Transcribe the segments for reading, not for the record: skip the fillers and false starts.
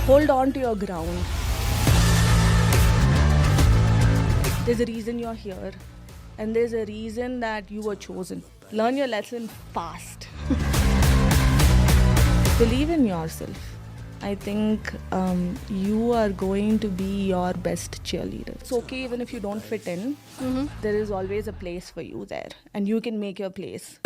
Hold on to your ground. There's a reason you're here, and there's a reason that you were chosen. Learn your lesson fast. Believe in yourself. I think you are going to be your best cheerleader. It's okay even if you don't fit in. There is always a place for you there, and you can make your place.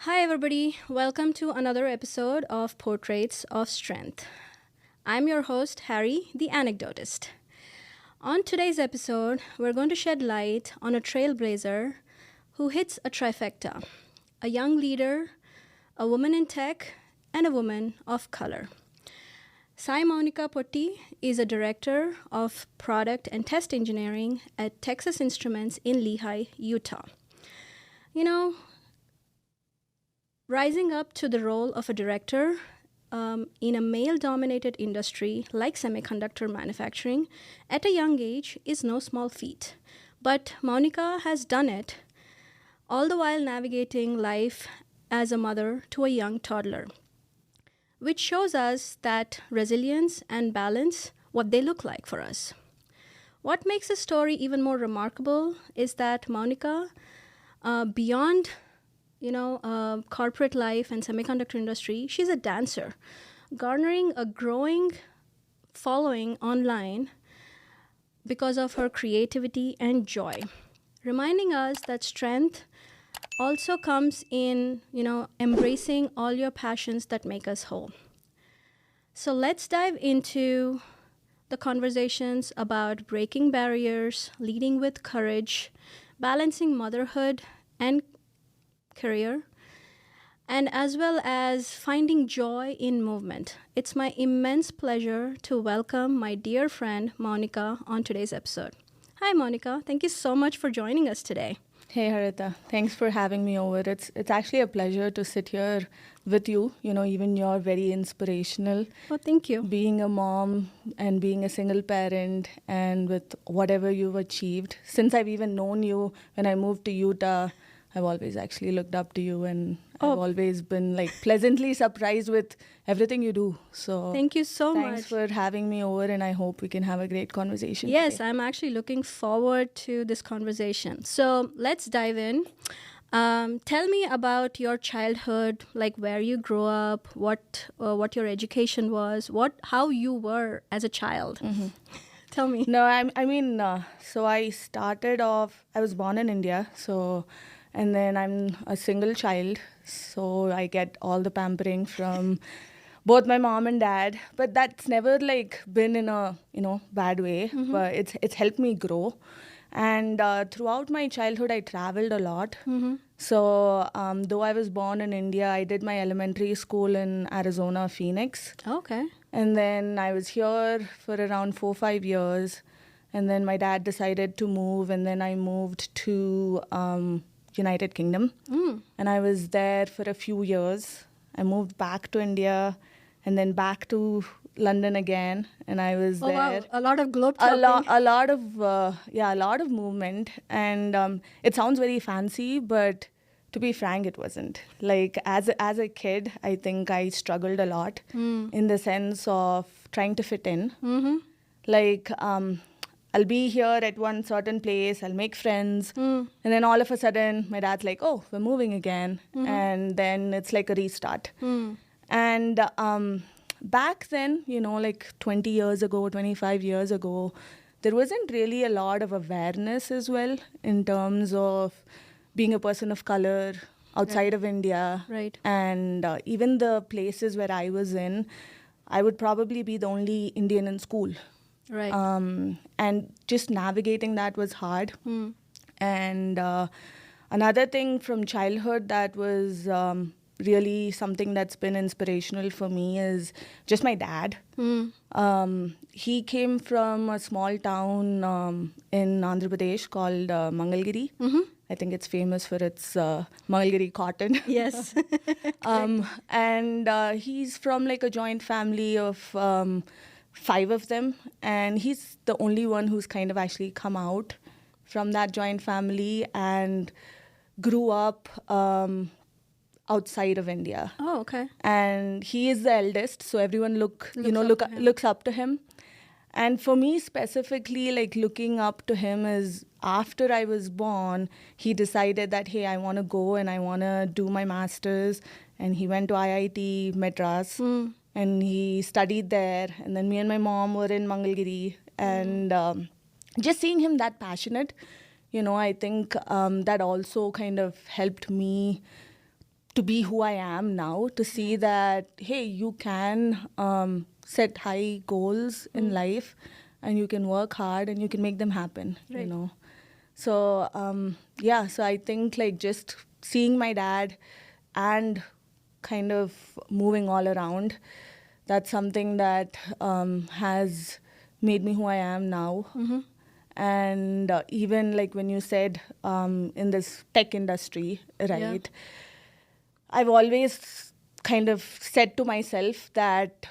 Hi everybody, welcome to another episode of Portraits of Strength. I'm your host, Harry, the Anecdotist. On today's episode, we're going to shed light on a trailblazer who hits a trifecta: a young leader, a woman in tech, and a woman of color. Sai Mounika Potti is a director of product and test engineering at Texas Instruments in Lehi, Utah. You know, rising up to the role of a director in a male-dominated industry like semiconductor manufacturing at a young age is no small feat. But Mounika has done it, all the while navigating life as a mother to a young toddler, which shows us that resilience and balance, what they look like for us. What makes the story even more remarkable is that Mounika, beyond corporate life and semiconductor industry, she's a dancer, garnering a growing following online because of her creativity and joy, reminding us that strength also comes in, embracing all your passions that make us whole. So let's dive into the conversations about breaking barriers, leading with courage, balancing motherhood and career, and as well as finding joy in movement. It's my immense pleasure to welcome my dear friend Mounika on today's episode. Hi Mounika, thank you so much for joining us today. Hey Harita, thanks for having me over. It's actually a pleasure to sit here with you. Even you're very inspirational. Oh, thank you. Being a mom and being a single parent, and with whatever you've achieved. Since I've even known you, when I moved to Utah, I've always actually looked up to you, and I've always been pleasantly surprised with everything you do. So thank you so much. Thanks for having me over, and I hope we can have a great conversation. Yes, today. I'm actually looking forward to this conversation. So let's dive in. Tell me about your childhood, like where you grew up, what your education was, how you were as a child. Mm-hmm. Tell me. No, so I started off, I was born in India, and then I'm a single child, so I get all the pampering from both my mom and dad. But that's never been in a bad way. Mm-hmm. But it's helped me grow. And throughout my childhood, I traveled a lot. Mm-hmm. So though I was born in India, I did my elementary school in Arizona, Phoenix. Okay. And then I was here for around 4-5 years. And then my dad decided to move, and then I moved to United Kingdom. And I was there for a few years. I moved back to India and then back to London again, and I was there. Wow. A lot of globe trotting. A lot of movement. And it sounds very fancy, but to be frank, it wasn't. As a kid, I think I struggled a lot in the sense of trying to fit in. Mm-hmm. I'll be here at one certain place, I'll make friends, and then all of a sudden, my dad's like, oh, we're moving again. Mm-hmm. And then it's like a restart. And back then, 20 years ago, 25 years ago, there wasn't really a lot of awareness as well in terms of being a person of color outside of India. Right. And even the places where I was in, I would probably be the only Indian in school. Right. And just navigating that was hard. And Another thing from childhood that was really something that's been inspirational for me is just my dad. He came from a small town in Andhra Pradesh called Mangalgiri. I think it's famous for its Mangalgiri cotton. Yes. And he's from like a joint family of 5 of them. And he's the only one who's kind of actually come out from that joint family and grew up outside of India. Oh, okay. And he is the eldest, so everyone looks up to him. And for me specifically, like looking up to him is after I was born, he decided that, hey, I want to go and I want to do my master's. And he went to IIT Madras and he studied there. And then me and my mom were in Mangalgiri. And just seeing him that passionate, I think that also kind of helped me to be who I am now, to see that, hey, you can set high goals in life and you can work hard and you can make them happen, Right. So, so I think like just seeing my dad and kind of moving all around, that's something that has made me who I am now. And even like when you said in this tech industry, right? Yeah. I've always kind of said to myself that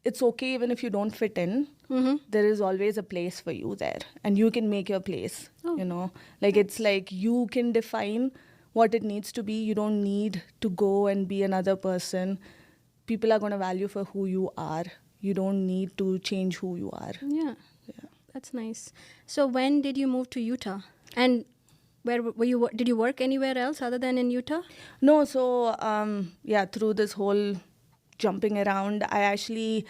it's okay even if you don't fit in. There is always a place for you there, and you can make your place. It's like you can define what it needs to be. You don't need to go and be another person. People are going to value for who you are. You don't need to change who you are. Yeah. That's nice. So when did you move to Utah? And where were you? Did you work anywhere else other than in Utah? No, so through this whole jumping around, I actually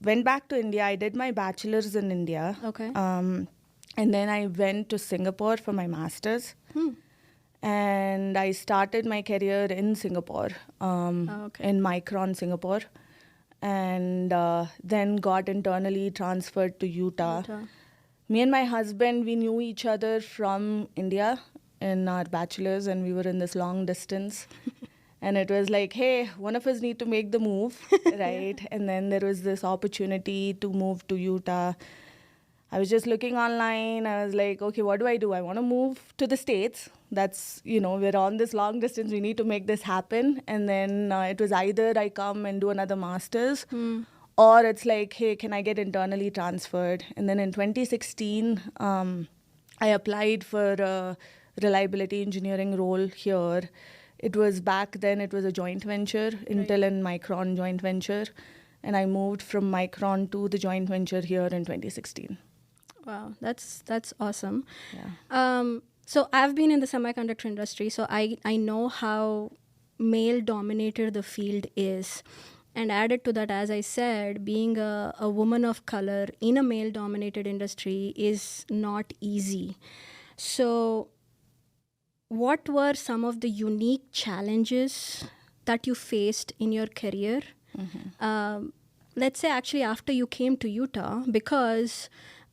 went back to India. I did my bachelor's in India. Okay. And then I went to Singapore for my master's. And I started my career in Singapore, in Micron, Singapore. And then got internally transferred to Utah. Me and my husband, we knew each other from India in our bachelor's, and we were in this long distance. And it was like, hey, one of us need to make the move, right? And then there was this opportunity to move to Utah. I was just looking online. I was like, okay, what do? I want to move to the States. That's, we're on this long distance. We need to make this happen. And then it was either I come and do another master's, or it's like, hey, can I get internally transferred? And then in 2016, I applied for a reliability engineering role here. It was back then, it was a joint venture, Intel and Micron joint venture. And I moved from Micron to the joint venture here in 2016. Wow, that's awesome. Yeah. So I've been in the semiconductor industry, so I know how male-dominated the field is. And added to that, as I said, being a woman of color in a male-dominated industry is not easy. So what were some of the unique challenges that you faced in your career? Let's say actually after you came to Utah, because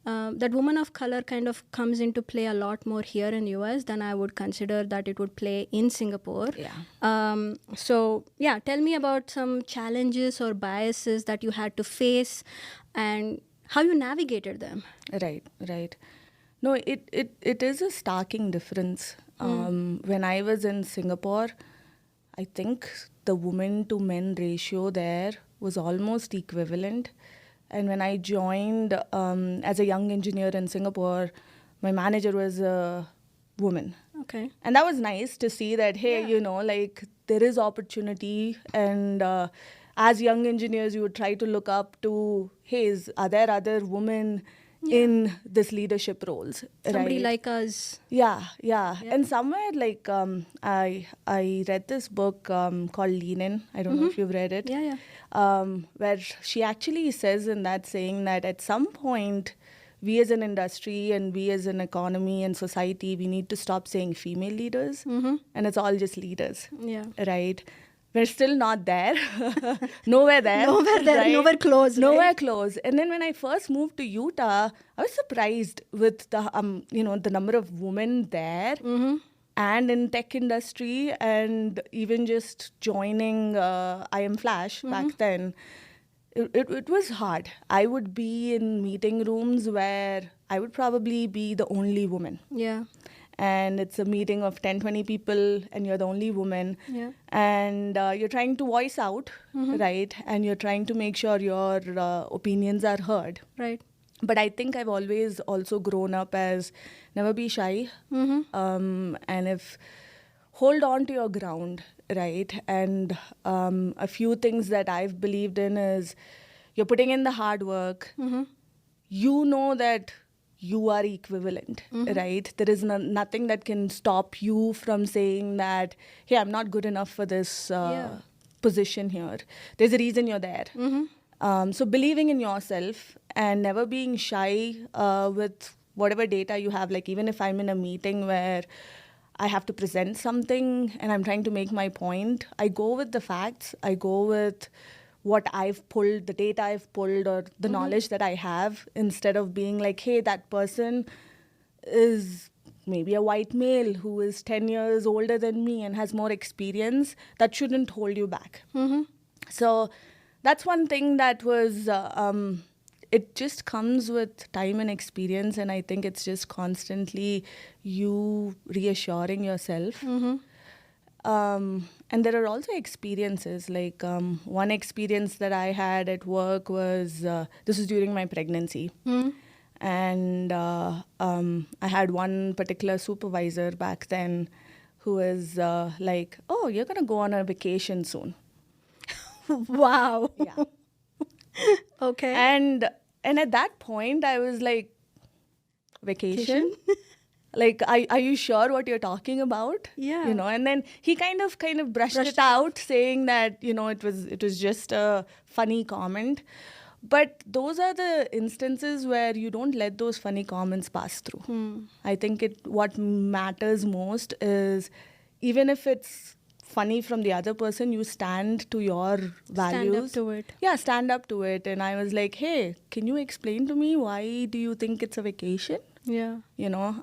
that woman of color kind of comes into play a lot more here in US than I would consider that it would play in Singapore. Yeah. So tell me about some challenges or biases that you had to face and how you navigated them. Right. No, it is a starking difference. When I was in Singapore, I think the woman to men ratio there was almost equivalent. And when I joined as a young engineer in Singapore, my manager was a woman. Okay. And that was nice to see that, hey, there is opportunity. And as young engineers, you would try to look up to, hey, are there other women in this leadership roles? Somebody right? like us. Yeah. And somewhere like I read this book called Lean In. I don't know if you've read it. Yeah. Where she actually says in that saying that at some point, we as an industry and we as an economy and society, we need to stop saying female leaders, and it's all just leaders. Yeah. Right? we're still not there. Nowhere there. Nowhere there, right? nowhere close. Nowhere right? close. And then when I first moved to Utah, I was surprised with the the number of women there and in tech industry, and even just joining I Am Flash back then. It was hard. I would be in meeting rooms where I would probably be the only woman. Yeah. And it's a meeting of 10, 20 people, and you're the only woman. Yeah. And you're trying to voice out, right? And you're trying to make sure your opinions are heard. Right. But I think I've always also grown up as never be shy. And if hold on to your ground, right? And a few things that I've believed in is you're putting in the hard work. You know that you are equivalent, right? There is nothing that can stop you from saying that, hey, I'm not good enough for this position here. There's a reason you're there. So believing in yourself and never being shy with whatever data you have. Like even if I'm in a meeting where I have to present something and I'm trying to make my point, I go with the facts. I go with what I've pulled, the data I've pulled, or the knowledge that I have, instead of being like, hey, that person is maybe a white male who is 10 years older than me and has more experience. That shouldn't hold you back. So that's one thing that was, it just comes with time and experience. And I think it's just constantly you reassuring yourself. And there are also experiences, like one experience that I had at work was, this was during my pregnancy. And I had one particular supervisor back then who was like, oh, you're going to go on a vacation soon. Wow. Yeah. Okay. And at that point, I was like, vacation? Like, are you sure what you're talking about? Yeah. You know, and then he kind of brushed it out, saying that, you know, it was just a funny comment. But those are the instances where you don't let those funny comments pass through. I think what matters most is, even if it's funny from the other person, you stand to your values. Stand up to it. Yeah, stand up to it. And I was like, hey, can you explain to me, why do you think it's a vacation? Yeah. You know,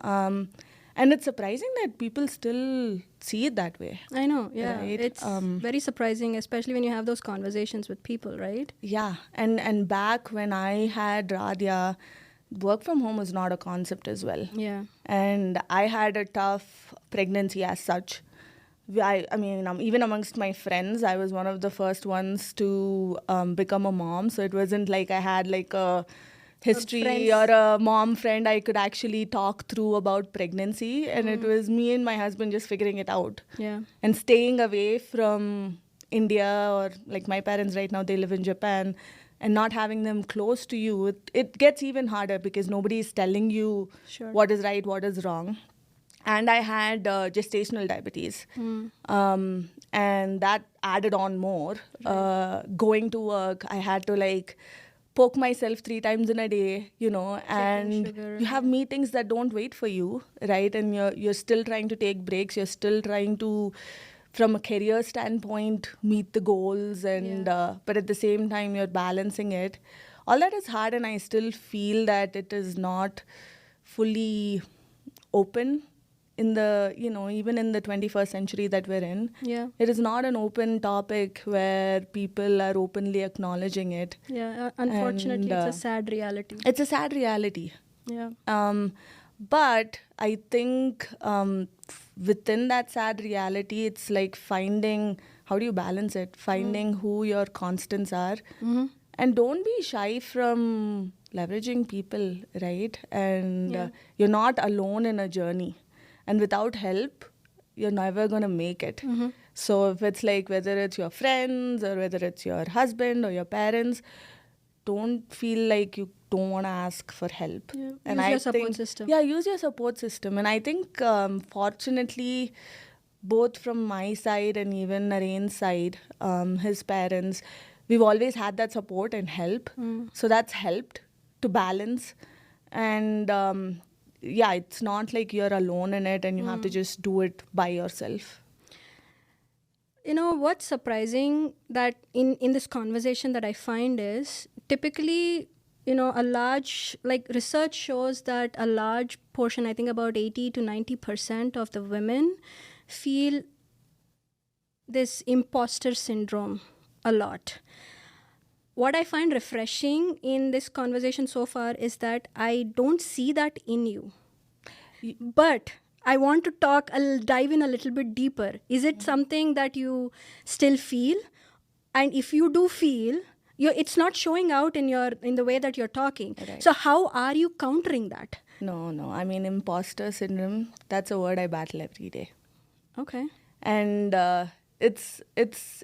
and it's surprising that people still see it that way. I know, yeah. Right? It's very surprising, especially when you have those conversations with people, right? Yeah, and back when I had Radhya, work from home was not a concept as well. Yeah. And I had a tough pregnancy as such. I mean, even amongst my friends, I was one of the first ones to become a mom. So it wasn't like I had like a history or a mom friend I could actually talk through about pregnancy. And it was me and my husband just figuring it out. Yeah. And staying away from India, or like my parents right now, they live in Japan, and not having them close to you, it gets even harder because nobody is telling you what is right, what is wrong. And I had gestational diabetes. And that added on more. Going to work, I had to like poke myself 3 times in a day, you know, and you have meetings that don't wait for you, right? And you're still trying to take breaks. You're still trying to, from a career standpoint, meet the goals. And but at the same time, you're balancing it. All that is hard, and I still feel that it is not fully open in the, you know, even in the 21st century that we're in. Yeah. It is not an open topic where people are openly acknowledging it. Yeah, unfortunately, And, it's a sad reality. It's a sad reality. Yeah. But I think within that sad reality, it's like finding, how do you balance it? Finding who your constants are. And don't be shy from leveraging people, right? And you're not alone in a journey. And without help, you're never going to make it. So if it's like, whether it's your friends or whether it's your husband or your parents, don't feel like you don't want to ask for help. Yeah. And use I your support think, system. Yeah, use your support system. And I think, fortunately, both from my side and even Naren's side, his parents, we've always had that support and help. So that's helped to balance. And yeah, it's not like you're alone in it and you have to just do it by yourself. You know, what's surprising that in this conversation that I find is typically, you know, a large, like research shows that a large portion, I think about 80 to 90% of the women feel this imposter syndrome a lot. What I find refreshing in this conversation so far is that I don't see that in you. But I want to talk, I'll dive in a little bit deeper. Is it something that you still feel? And if you do feel, it's not showing out in the way that you're talking. Right. So how are you countering that? No. I mean, imposter syndrome, that's a word I battle every day. Okay. And it's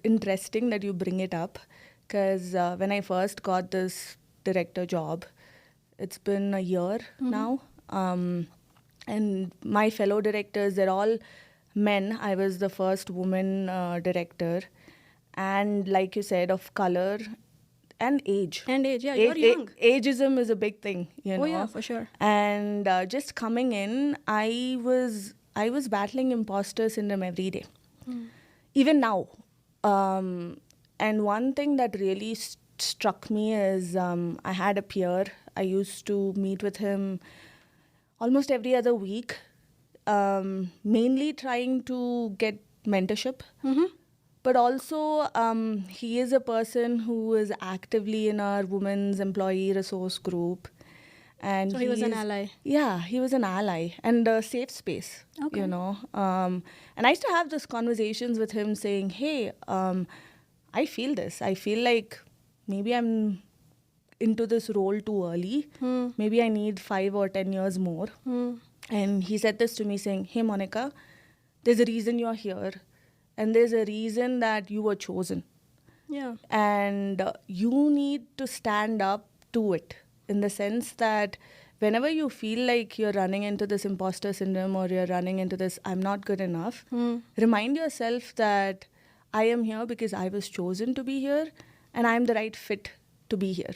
interesting that you bring it up, because when I first got this director job, it's been a year now. And my fellow directors, they're all men. I was the first woman director. And like you said, of color and age. And age, yeah, you're young. Ageism is a big thing, you know. Oh, yeah, for sure. And just coming in, I was battling imposter syndrome every day. Even now. And one thing that really struck me is I had a peer. I used to meet with him almost every other week, mainly trying to get mentorship. But also, he is a person who is actively in our women's employee resource group. And So he was an ally. Yeah, he was an ally and a safe space, Okay. you know. And I used to have these conversations with him saying, hey, I feel this. I feel like maybe I'm into this role too early. Maybe I need 5 or 10 years more. And he said this to me saying, hey, Mounika, there's a reason you're here. And there's a reason that you were chosen. Yeah. And you need to stand up to it, in the sense that whenever you feel like you're running into this imposter syndrome or you're running into this, I'm not good enough, remind yourself that I am here because I was chosen to be here and I'm the right fit to be here.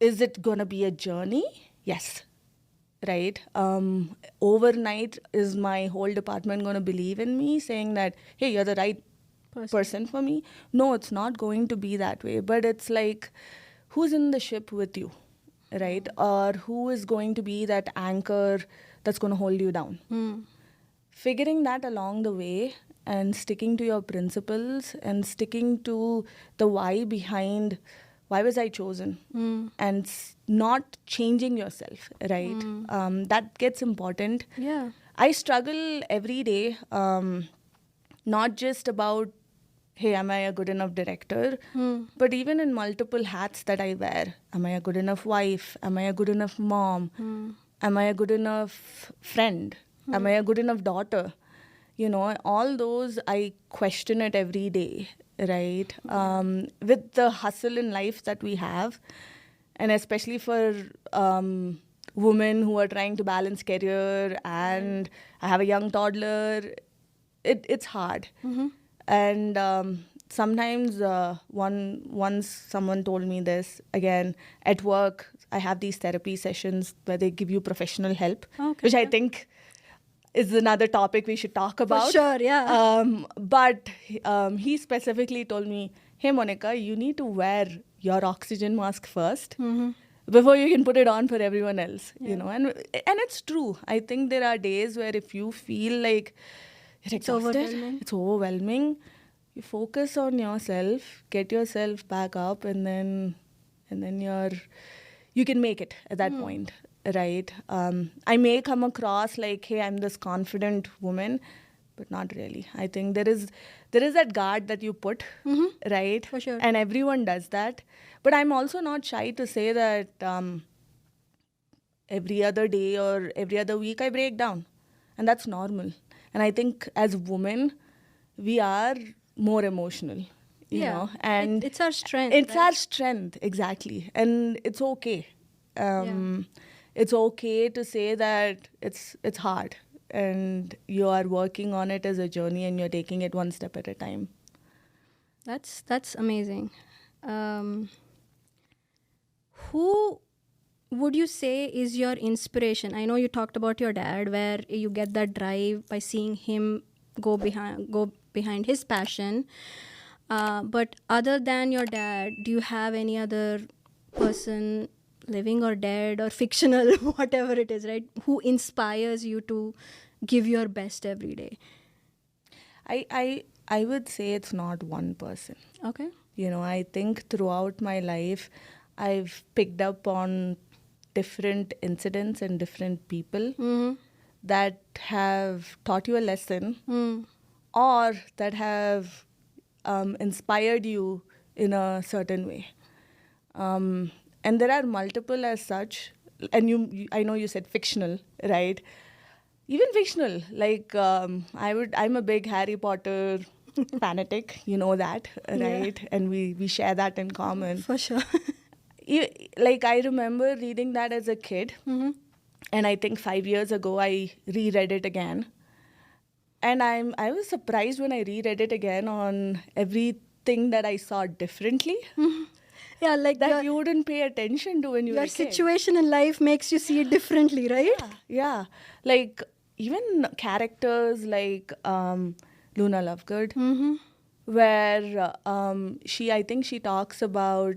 Is it going to be a journey? Yes. Right? Overnight, is my whole department going to believe in me, saying that, hey, you're the right person for me? No, it's not going to be that way. But it's like, who's in the ship with you, right? Or who is going to be that anchor that's going to hold you down? Figuring that along the way and sticking to your principles and sticking to the why behind why was I chosen, and not changing yourself, right? That gets important. Yeah. I struggle every day, not just about, hey, am I a good enough director? But even in multiple hats that I wear. Am I a good enough wife? Am I a good enough mom? Am I a good enough friend? Am I a good enough daughter? You know, all those, I question it every day, right? With the hustle in life that we have, and especially for women who are trying to balance career, and I have a young toddler, it's hard. And sometimes once someone told me this, again, at work, I have these therapy sessions where they give you professional help, which I think is another topic we should talk about. For sure, yeah. But he specifically told me, hey, Mounika, you need to wear your oxygen mask first before you can put it on for everyone else, you know. And it's true. I think there are days where if you feel like you're exhausted, it's overwhelming, you focus on yourself, get yourself back up, and then you can make it at that point. Right. I may come across like, hey, I'm this confident woman, but not really. I think there is that guard that you put, right? For sure. And everyone does that. But I'm also not shy to say that every other day or every other week I break down. And that's normal. And I think as women, we are more emotional, you know. And it's our strength. It's our strength, exactly. And it's okay. It's okay to say that it's hard and you are working on it as a journey and you're taking it one step at a time. That's amazing. Who would you say is your inspiration? I know you talked about your dad, where you get that drive by seeing him go behind his passion. But other than your dad, do you have any other person, living or dead or fictional, whatever it is, right, who inspires you to give your best every day? I would say it's not one person. Okay. I think throughout my life, I've picked up on different incidents and different people that have taught you a lesson or that have inspired you in a certain way. And there are multiple as such. And I know you said fictional, right? Even fictional. Like I'm a big Harry Potter fanatic. You know that, right? Yeah. And we share that in common. For sure. Like I remember reading that as a kid, and I think 5 years ago I reread it again, and I was surprised when I reread it again on everything that I saw differently. Yeah, like that you wouldn't pay attention to when you were a your kid. situation in life makes you see it differently, right? Yeah. Like even characters like Luna Lovegood, where I think she talks about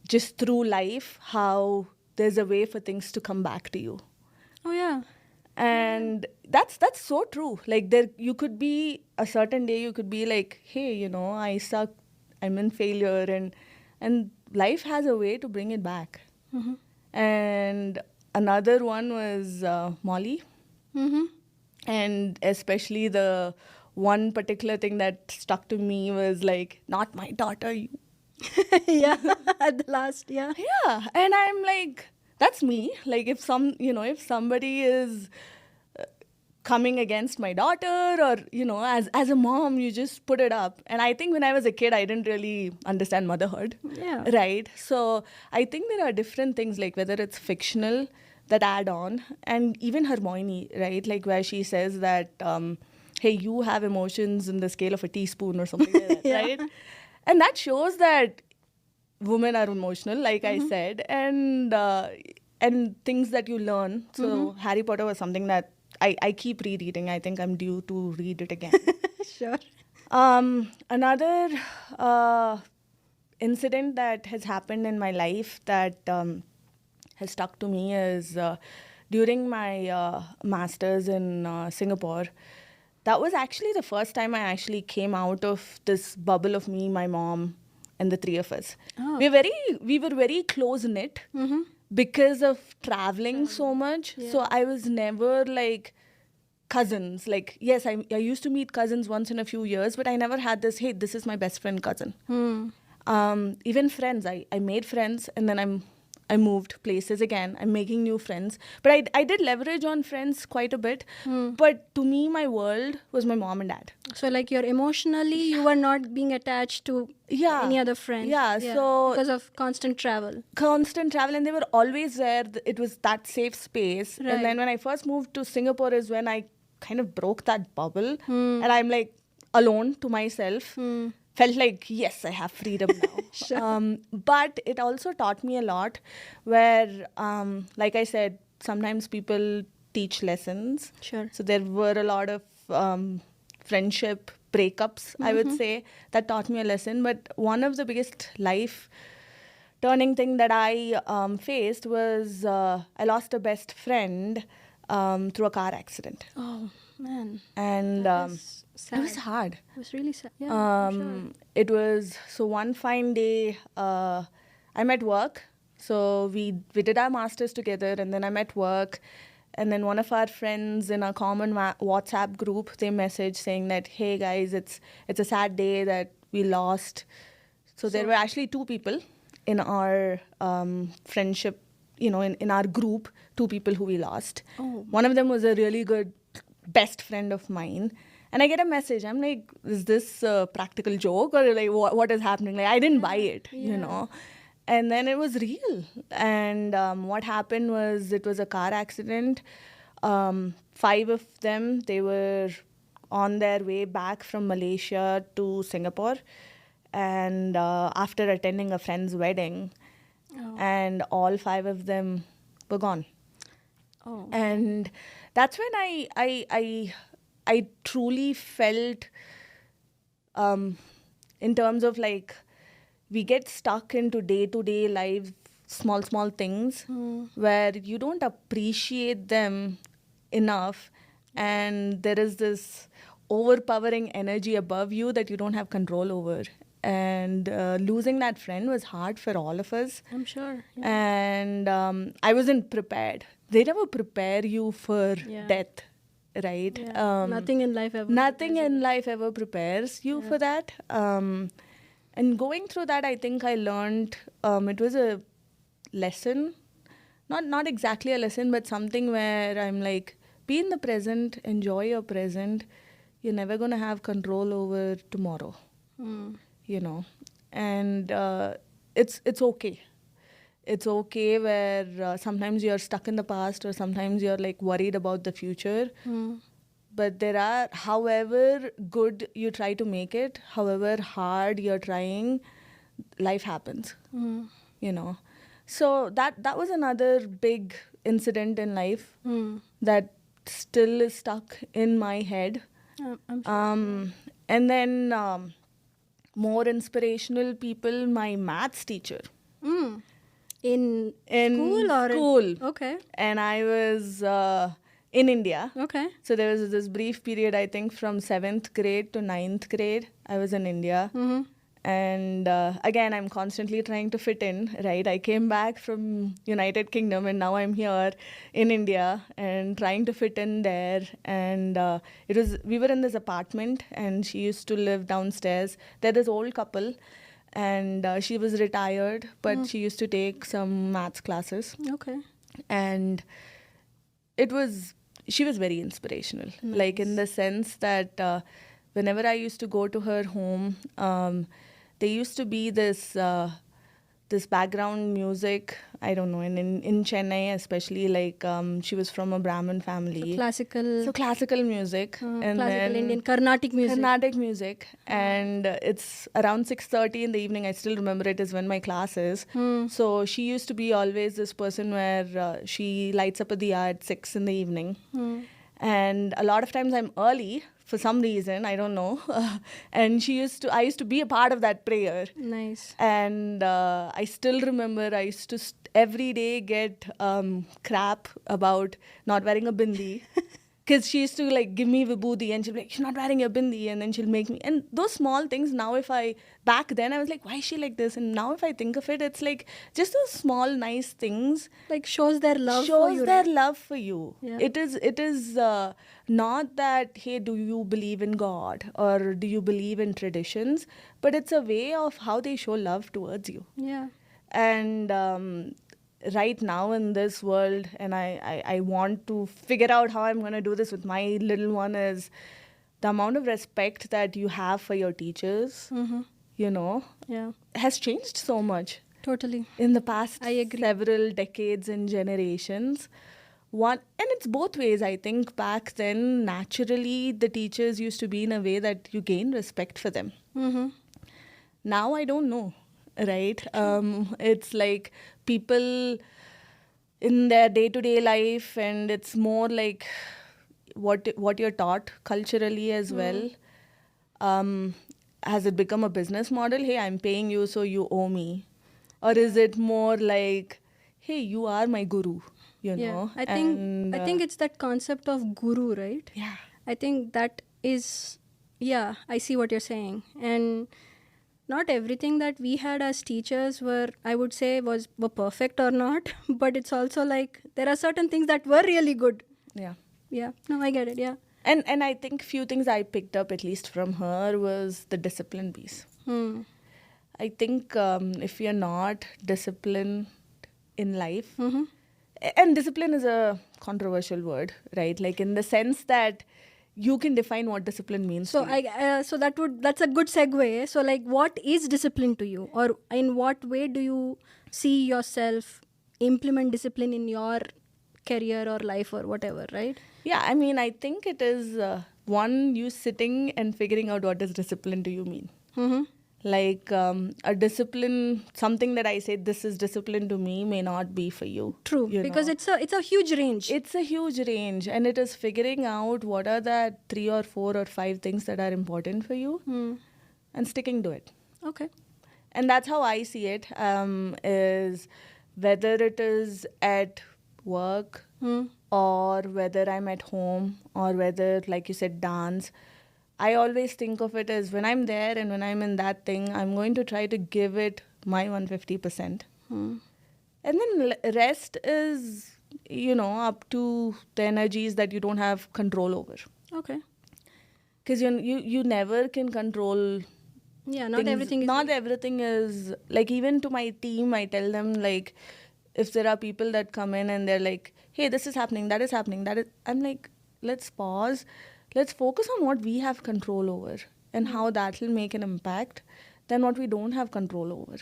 just through life how there's a way for things to come back to you. Oh yeah. And that's so true. Like you could be a certain day, you could be like, hey, I suck, I'm in failure, and life has a way to bring it back. And another one was Molly. And especially the one particular thing that stuck to me was like, not my daughter, you. Yeah, at the last, yeah. Yeah, and I'm like, that's me. Like if somebody is coming against my daughter, or as a mom, you just put it up. And I think when I was a kid, I didn't really understand motherhood. Yeah. Right. So I think there are different things, like whether it's fictional that add on, and even Hermione, right? Like where she says that, hey, you have emotions in the scale of a teaspoon or something like that, Yeah. right? And that shows that women are emotional, like I said, and things that you learn. So Harry Potter was something that I keep rereading. I think I'm due to read it again. Sure. Another incident that has happened in my life that has stuck to me is during my master's in Singapore. That was actually the first time I actually came out of this bubble of me, my mom, and the three of us. Oh. We were very close knit because of traveling so much. Yeah. So I was never like cousins. Like, yes, I used to meet cousins once in a few years, but I never had this, hey, this is my best friend cousin. Even friends, I made friends, and then I moved places again. I'm making new friends. But I did leverage on friends quite a bit. But to me, my world was my mom and dad. So like you're emotionally, you were not being attached to any other friend. Yeah, so because of constant travel. And they were always there. It was that safe space. Right. And then when I first moved to Singapore is when I kind of broke that bubble. And I'm like alone to myself. Felt like, yes, I have freedom now. Sure. But it also taught me a lot where, like I said, sometimes people teach lessons. Sure. So there were a lot of friendship breakups, I would say, that taught me a lesson. But one of the biggest life turning thing that I faced was I lost a best friend through a car accident. Oh, man. And Sad. it was hard. It was really sad. Yeah, I'm sure. It was, so one fine day, I'm at work. So we did our masters together, and then I'm at work. And then one of our friends in a common WhatsApp group, they messaged saying that, hey guys, it's a sad day that we lost. So there were actually two people in our friendship, in our group, two people who we lost. Oh. One of them was a really good best friend of mine. And I get a message. I'm like, is this a practical joke, or like what is happening? Like, I didn't buy it, And then it was real. And what happened was, it was a car accident. 5 of them, they were on their way back from Malaysia to Singapore. And after attending a friend's wedding, and all 5 of them were gone. Oh. And that's when I I truly felt in terms of like we get stuck into day-to-day life, small things where you don't appreciate them enough, and there is this overpowering energy above you that you don't have control over. And losing that friend was hard for all of us. I'm sure. Yeah. And I wasn't prepared. They never prepare you for death, right? Yeah. Nothing in life ever prepares you for that. And going through that, I think I learned it was a lesson, not exactly a lesson, but something where I'm like, be in the present, enjoy your present. You're never going to have control over tomorrow, you know. And it's okay. It's okay where sometimes you're stuck in the past, or sometimes you're like worried about the future. But there are, however good you try to make it, however hard you're trying, life happens, you know. So that was another big incident in life that still is stuck in my head. I'm sure. And then more inspirational people, my maths teacher. In school or school. Okay. And I was in India. Okay. So there was this brief period, I think from 7th grade to 9th grade, I was in India. And again, I'm constantly trying to fit in, right? I came back from United Kingdom and now I'm here in India and trying to fit in there. And we were in this apartment and she used to live downstairs. They're this old couple and she was retired, but she used to take some maths classes. Okay. And she was very inspirational, like in the sense that whenever I used to go to her home, there used to be this background music. I don't know, in Chennai especially, like she was from a Brahmin family. So classical music. And classical then Indian Carnatic music. And it's around 6:30 in the evening. I still remember it is when my class is. So she used to be always this person where she lights up a diya at 6 in the evening. And a lot of times I'm early for some reason, I don't know. And I used to be a part of that prayer. Nice. And I still remember I used to every day get crap about not wearing a bindi. Because she used to like give me vibhuti and she'll be like, you're not wearing your bindi, and then she'll make me. And those small things now, back then I was like, why is she like this? And now if I think of it, it's like just those small nice things. Like shows their love for you. Love for you. Yeah. It is not that, hey, do you believe in God or do you believe in traditions? But it's a way of how they show love towards you. Yeah. And right now in this world, and I want to figure out how I'm going to do this with my little one, is the amount of respect that you have for your teachers, you know, has changed so much. Totally. In the past I agree. Several decades and generations. And it's both ways. I think back then, naturally, the teachers used to be in a way that you gain respect for them. Now I don't know. Right? It's like people in their day-to-day life, and it's more like what you're taught culturally as well. Has it become a business model? Hey, I'm paying you, so you owe me. Or is it more like, hey, you are my guru, you know? I think it's that concept of guru, right? Yeah. I think that is, I see what you're saying. And not everything that we had as teachers were perfect or not, but it's also like there are certain things that were really good. Yeah. No, I get it. Yeah. And I think few things I picked up, at least from her, was the discipline piece. I think if you're not disciplined in life, and discipline is a controversial word, right? Like in the sense that you can define what discipline means. So that's a good segue. So like, what is discipline to you, or in what way do you see yourself implement discipline in your career or life or whatever, right? Yeah, I mean, I think it is you sitting and figuring out what does discipline to you mean. Like a discipline, something that I say this is discipline to me may not be for you. True, because it's a huge range. It's a huge range, and it is figuring out what are the 3 or 4 or 5 things that are important for you and sticking to it. Okay. And that's how I see it, is whether it is at work or whether I'm at home or whether, like you said, dance. I always think of it as when I'm there and when I'm in that thing, I'm going to try to give it my 150%. And then rest is, up to the energies that you don't have control over. Okay. Because you never can control. Yeah, not everything is. Not everything is, like, even to my team, I tell them, like, if there are people that come in and they're like, hey, this is happening, that is happening, I'm like, let's pause. Let's focus on what we have control over and how that will make an impact than what we don't have control over.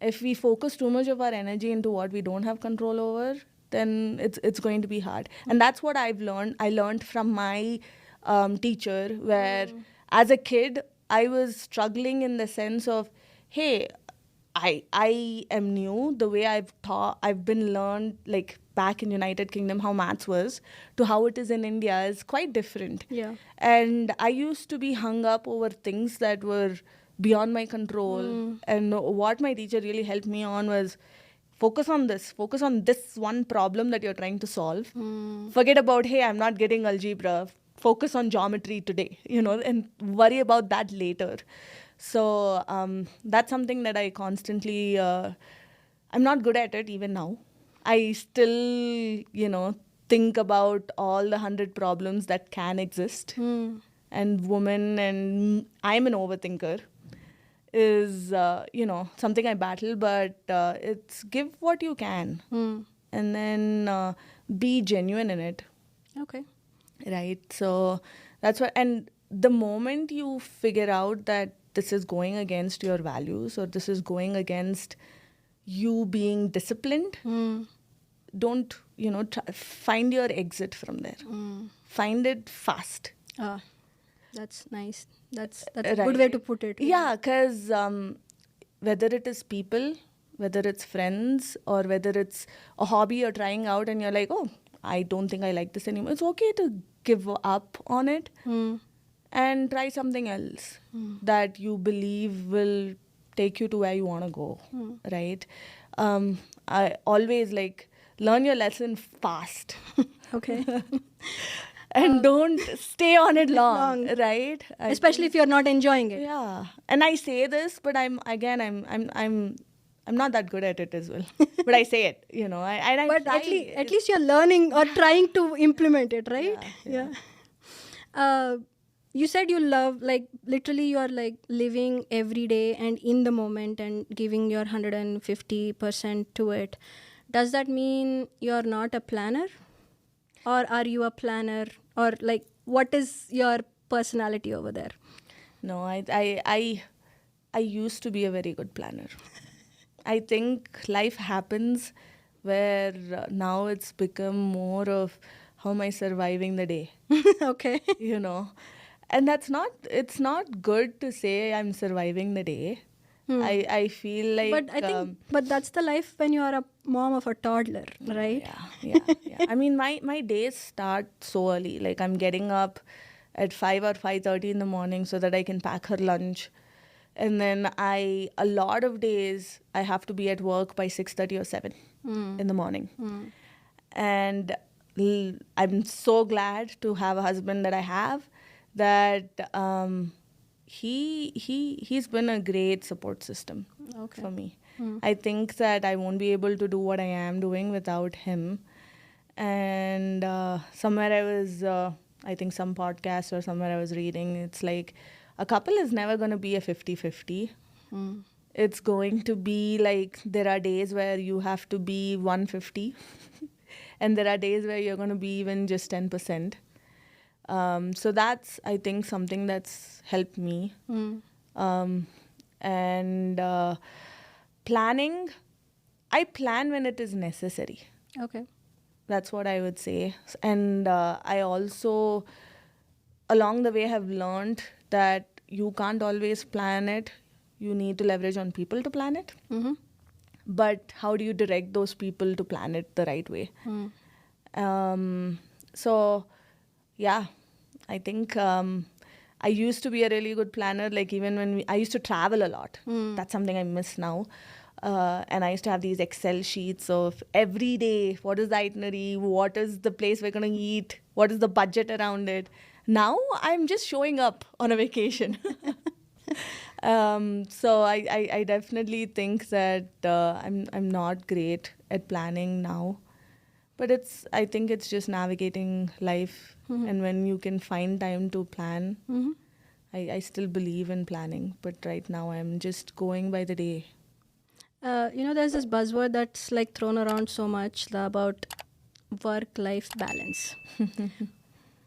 If we focus too much of our energy into what we don't have control over, then it's going to be hard. And that's what I've learned. I learned from my teacher, where as a kid, I was struggling in the sense of, hey, I am new. The way I've been learned, like back in United Kingdom, how maths was to how it is in India is quite different. Yeah. And I used to be hung up over things that were beyond my control. And what my teacher really helped me on was focus on this one problem that you're trying to solve. Forget about, hey, I'm not getting algebra. Focus on geometry today, and worry about that later. So that's something that I constantly, I'm not good at it even now. I still, think about all the 100 problems that can exist. And woman, and I'm an overthinker, is, something I battle, but it's give what you can. And then be genuine in it. Okay. Right. So that's what, and the moment you figure out that this is going against your values or this is going against you being disciplined, don't, find your exit from there. Find it fast. That's nice. That's a good way to put it. Yeah, because whether it is people, whether it's friends, or whether it's a hobby you're trying out and you're like, oh, I don't think I like this anymore. It's okay to give up on it and try something else that you believe will take you to where you want to go, right? I always learn your lesson fast. Okay. And don't stay on it long. Right? Especially if you're not enjoying it. Yeah. And I say this, but I'm not that good at it as well. But I say it, But at least you're learning or trying to implement it, right? Yeah. You said you love, literally you're living every day and in the moment and giving your 150% to it. Does that mean you're not a planner? Or are you a planner? Or what is your personality over there? No, I used to be a very good planner. I think life happens where now it's become more of how am I surviving the day? Okay. And it's not good to say I'm surviving the day. I feel like... But I think, but that's the life when you are a mom of a toddler, right? Yeah. I mean, my days start so early. Like I'm getting up at 5 or 5:30 in the morning so that I can pack her lunch. And then a lot of days I have to be at work by 6:30 or 7 in the morning. And I'm so glad to have a husband that I have, that he's been a great support system for me. I think that I won't be able to do what I am doing without him. And somewhere I was, I think some podcast or somewhere I was reading, it's like a couple is never going to be a 50-50. It's going to be like there are days where you have to be 150 and there are days where you're going to be even just 10%. So that's, I think, something that's helped me. And planning, I plan when it is necessary. Okay. That's what I would say. And I also, along the way, have learned that you can't always plan it. you need to leverage on people to plan it. Mm-hmm. But how do you direct those people to plan it the right way? So, yeah, I think I used to be a really good planner. Like even when I used to travel a lot. That's something I miss now. And I used to have these Excel sheets of every day, what is the itinerary, what is the place we're going to eat, what is the budget around it. Now I'm just showing up on a vacation. So I definitely think that I'm not great at planning now. But I think it's just navigating life. And when you can find time to plan, I still believe in planning. But right now I'm just going by the day. There's this buzzword that's like thrown around so much about work-life balance.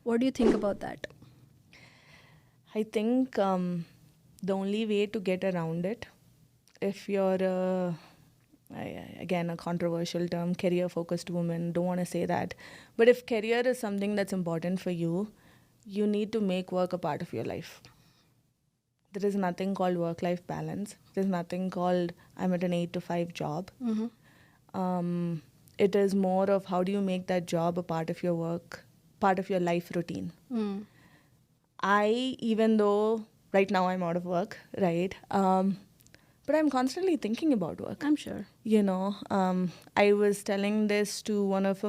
What do you think about that? I think the only way to get around it, if you're again a controversial term, career-focused woman, don't want to say that, but if career is something that's important for you, you need to make work a part of your life. There is nothing called work-life balance. There's nothing called I'm at an 8 to 5 job. It is more of how do you make that job a part of your work, part of your life routine. Even though right now I'm out of work, right? But I'm constantly thinking about work. I'm sure. I was telling this to one of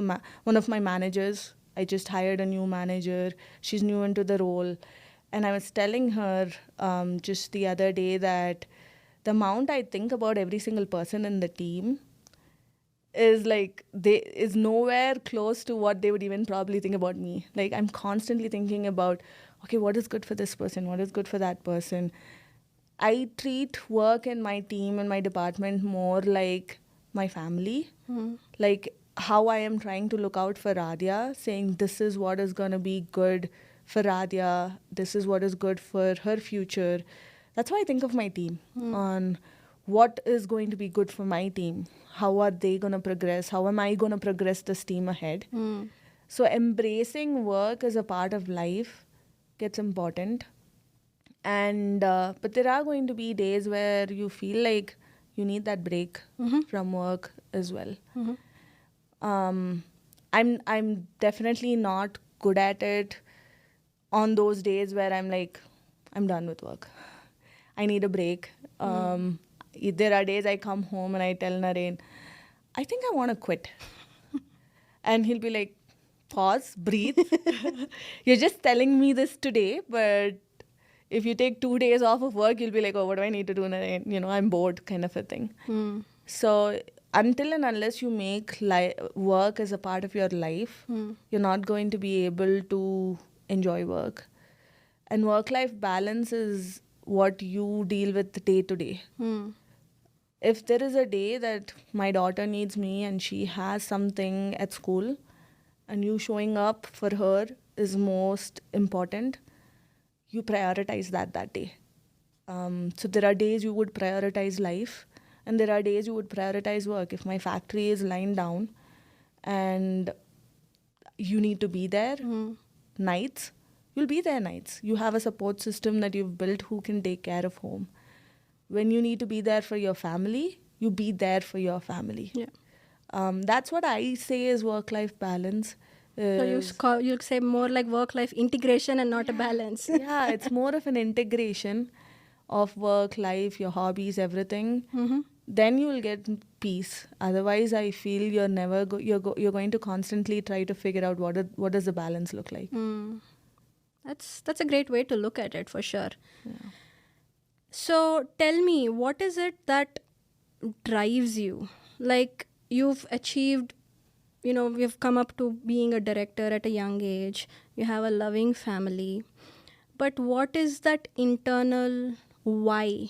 my managers. I just hired a new manager. She's new into the role. And I was telling her just the other day that the amount I think about every single person in the team is nowhere close to what they would even probably think about me. Like I'm constantly thinking about, okay, what is good for this person? What is good for that person? I treat work and my team and my department more like my family. Like how I am trying to look out for Radhya, saying this is what is going to be good for Radhya. This is what is good for her future. That's why I think of my team on what is going to be good for my team. How are they going to progress? How am I going to progress this team ahead? So embracing work as a part of life gets important. And but there are going to be days where you feel like you need that break from work as well. I'm definitely not good at it on those days where I'm like, I'm done with work. I need a break. There are days I come home and I tell Naren, I think I want to quit. And he'll be like, pause, breathe. You're just telling me this today, but if you take 2 days off of work, you'll be like, oh, what do I need to do? And I'm bored, kind of a thing. So until and unless you make work as a part of your life, you're not going to be able to enjoy work. And work-life balance is what you deal with day to day. If there is a day that my daughter needs me and she has something at school and you showing up for her is most important, you prioritize that day. So there are days you would prioritize life and there are days you would prioritize work. If my factory is lying down and you need to be there nights, you'll be there nights. You have a support system that you've built who can take care of home. When you need to be there for your family, you be there for your family. Yeah. That's what I say is work-life balance. So you'll say more like work-life integration and not a balance. Yeah, it's more of an integration of work, life, your hobbies, everything. Then you will get peace. Otherwise, I feel you're never you're going to constantly try to figure out what does the balance look like. That's a great way to look at it for sure. Yeah. So tell me, what is it that drives you? Like you've achieved, you've come up to being a director at a young age. You have a loving family. But what is that internal why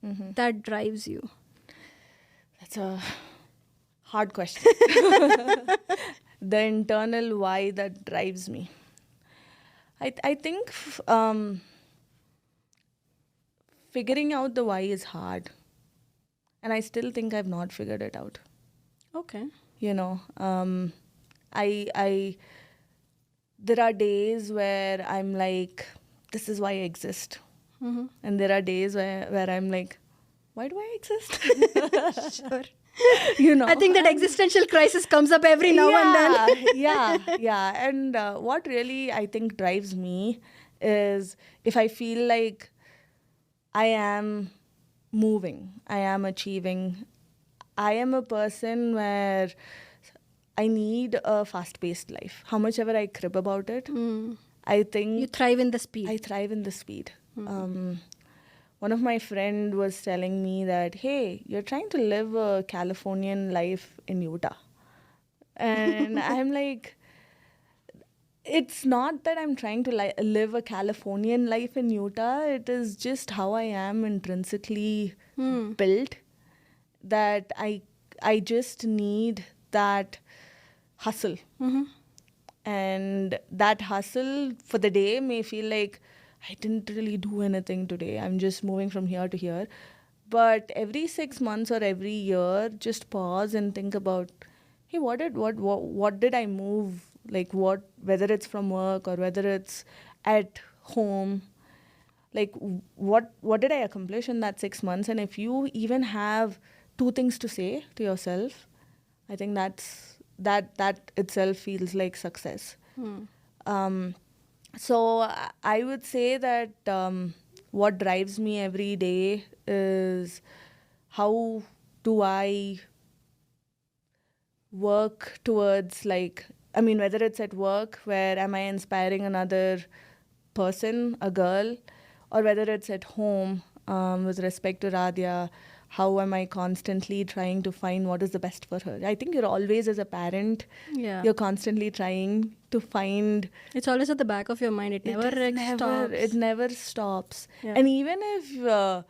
that drives you? That's a hard question. The internal why that drives me. I think figuring out the why is hard. And I still think I've not figured it out. Okay. There are days where I'm like, this is why I exist. And there are days where I'm like, why do I exist? Sure. You know, I think that existential crisis comes up every now and then. Yeah. And what really I think drives me is if I feel like I am moving, I am achieving. I am a person where I need a fast-paced life. How much ever I crib about it, I think You thrive in the speed. I thrive in the speed. One of my friend was telling me that, hey, you're trying to live a Californian life in Utah. And I'm like, it's not that I'm trying to live a Californian life in Utah. It is just how I am intrinsically built, that I just need that hustle. And that hustle for the day may feel like I didn't really do anything today. I'm just moving from here to here. But every 6 months or every year, just pause and think about, hey, what did I move? Like whether it's from work or whether it's at home, like what did I accomplish in that 6 months? And if you even have 2 things to say to yourself, I think that itself feels like success. So I would say that what drives me every day is how do I work towards, like, I mean, whether it's at work, where am I inspiring another person, a girl, or whether it's at home, with respect to Radhya, how am I constantly trying to find what is the best for her? I think you're always, as a parent, you're constantly trying to find. It's always at the back of your mind. It never stops. It never stops. Yeah. And even if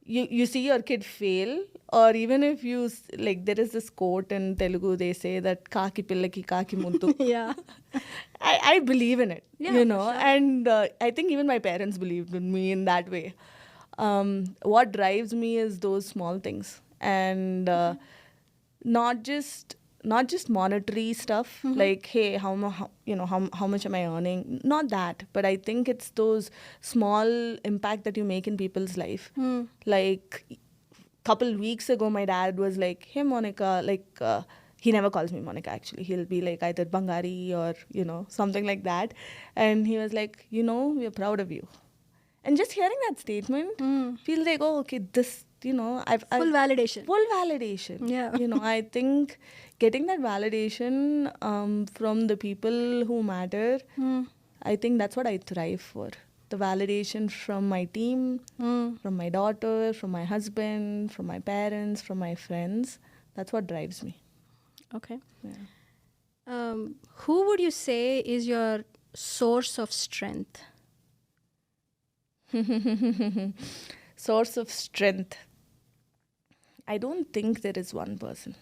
you see your kid fail, or even if you, like, there is this quote in Telugu, they say that kaki pillaki kaki muntu. Yeah. I believe in it, you know, sure. And I think even my parents believed in me in that way. What drives me is those small things, and not just monetary stuff, like, hey, how much am I earning? Not that, but I think it's those small impact that you make in people's life. Like, couple weeks ago, my dad was like, hey, Mounika, like, he never calls me Mounika, actually. He'll be like either Bangari or, something like that. And he was like, we're proud of you. And just hearing that statement feels like, oh, okay, this, I've full validation. Full validation. Yeah. I think getting that validation from the people who matter, I think that's what I thrive for. The validation from my team, from my daughter, from my husband, from my parents, from my friends. That's what drives me. Okay. Yeah. Who would you say is your source of strength? Source of strength. I don't think there is one person.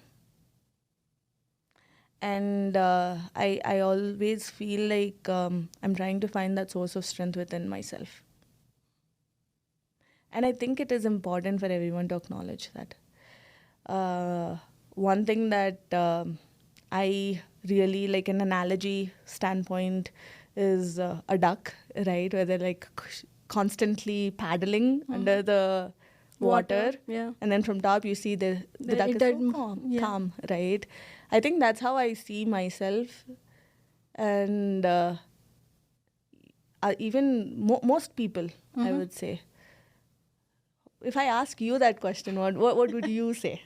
And I always feel like I'm trying to find that source of strength within myself. And I think it is important for everyone to acknowledge that. One thing that I really like, an analogy standpoint, is a duck, right? Where they're like constantly paddling under the water. Yeah. And then from top you see the duck is so calm, right? I think that's how I see myself. And even most people, I would say. If I ask you that question, what would you say?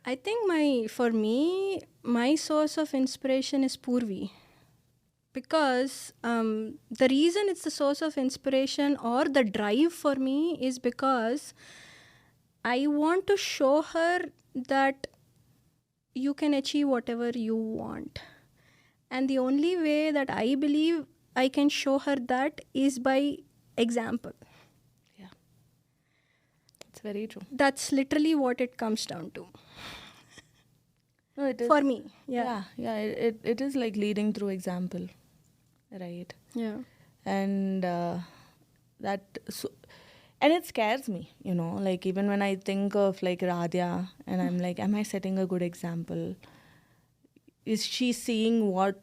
I think for me, my source of inspiration is Purvi. Because the reason it's the source of inspiration or the drive for me is because I want to show her that you can achieve whatever you want. And the only way that I believe I can show her that is by example. Yeah. It's very true. That's literally what it comes down to. No, it is. For me. Yeah. It is like leading through example. Right. Yeah. And and it scares me, like, even when I think of like Radhya, and I'm like, am I setting a good example? Is she seeing what,